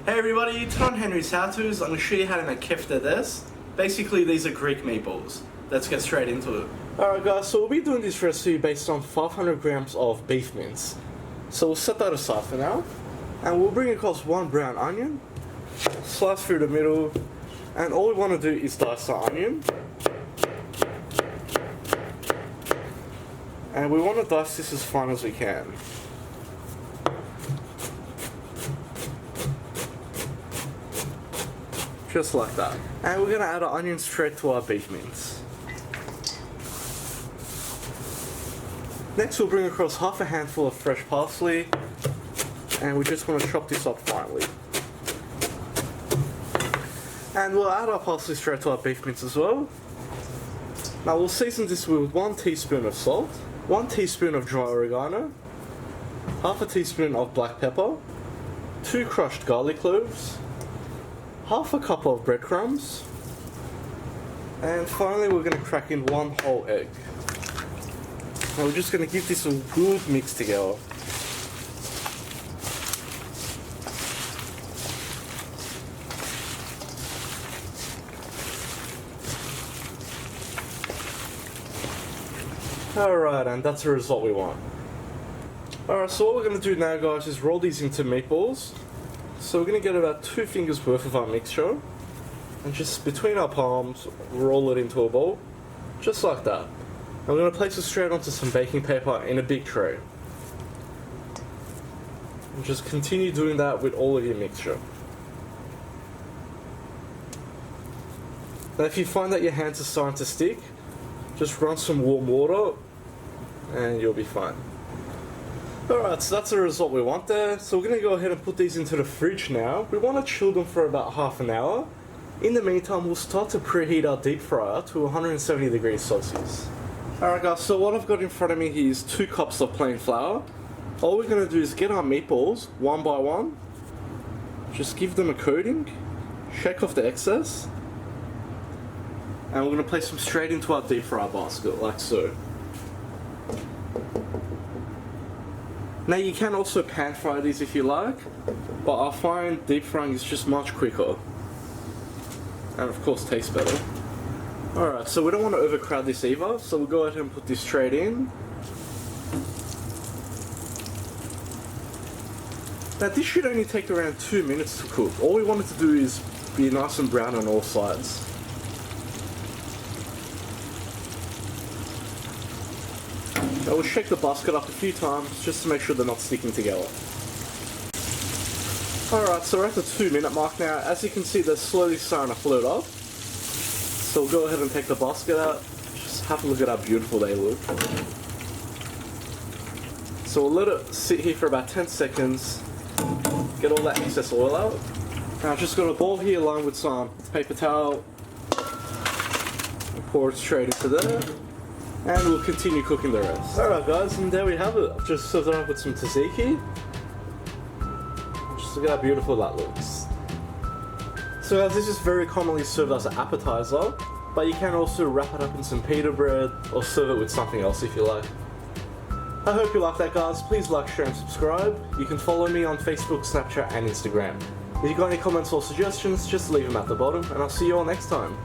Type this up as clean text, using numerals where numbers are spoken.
Hey everybody, today on Henry's How To's, I'm going to show you how to make Keftedes. Basically, these are Greek meatballs. Let's get straight into it. Alright guys, so we'll be doing this recipe based on 500 grams of beef mince. So we'll set that aside for now. And we'll bring across one brown onion, slice through the middle, and all we want to do is dice the onion. And we want to dice this as fine as we can. Just like that. And we're going to add our onions straight to our beef mince. Next we'll bring across half a handful of fresh parsley, and we just want to chop this up finely. And we'll add our parsley straight to our beef mince as well. Now we'll season this with 1 teaspoon of salt, 1 teaspoon of dry oregano, half a teaspoon of black pepper, 2 crushed garlic cloves, half a cup of breadcrumbs, and finally we're going to crack in 1 whole egg. Now we're just going to give this a good mix together. Alright, and that's the result we want. Alright, so what we're going to do now guys is roll these into meatballs. So we're going to get about 2 fingers worth of our mixture, and just between our palms roll it into a ball, just like that. And we're going to place it straight onto some baking paper in a big tray. And just continue doing that with all of your mixture. Now if you find that your hands are starting to stick, just run some warm water and you'll be fine. Alright, so that's the result we want there. So we're going to go ahead and put these into the fridge now. We want to chill them for about half an hour. In the meantime, we'll start to preheat our deep fryer to 170 degrees Celsius. Alright guys, so what I've got in front of me here is 2 cups of plain flour. All we're going to do is get our meatballs one by one. Just give them a coating. Shake off the excess. And we're going to place them straight into our deep fryer basket, like so. Now you can also pan fry these if you like, but I find deep frying is just much quicker. And of course tastes better. Alright, so we don't want to overcrowd this either, so we'll go ahead and put this straight in. Now this should only take around 2 minutes to cook. All we want it to do is be nice and brown on all sides. Now we'll shake the basket up a few times just to make sure they're not sticking together. Alright, so we're at the 2-minute mark now. As you can see, they're slowly starting to float up. So we'll go ahead and take the basket out. Just have a look at how beautiful they look. So we'll let it sit here for about 10 seconds. Get all that excess oil out. Now I've just got a bowl here along with some paper towel. And pour it straight into there. And we'll continue cooking the rest. Alright guys, and there we have it. I've just served it up with some tzatziki. Just look at how beautiful that looks. So guys, this is very commonly served as an appetizer, but you can also wrap it up in some pita bread or serve it with something else if you like. I hope you like that guys. Please like, share and subscribe. You can follow me on Facebook, Snapchat and Instagram. If you've got any comments or suggestions, just leave them at the bottom, and I'll see you all next time.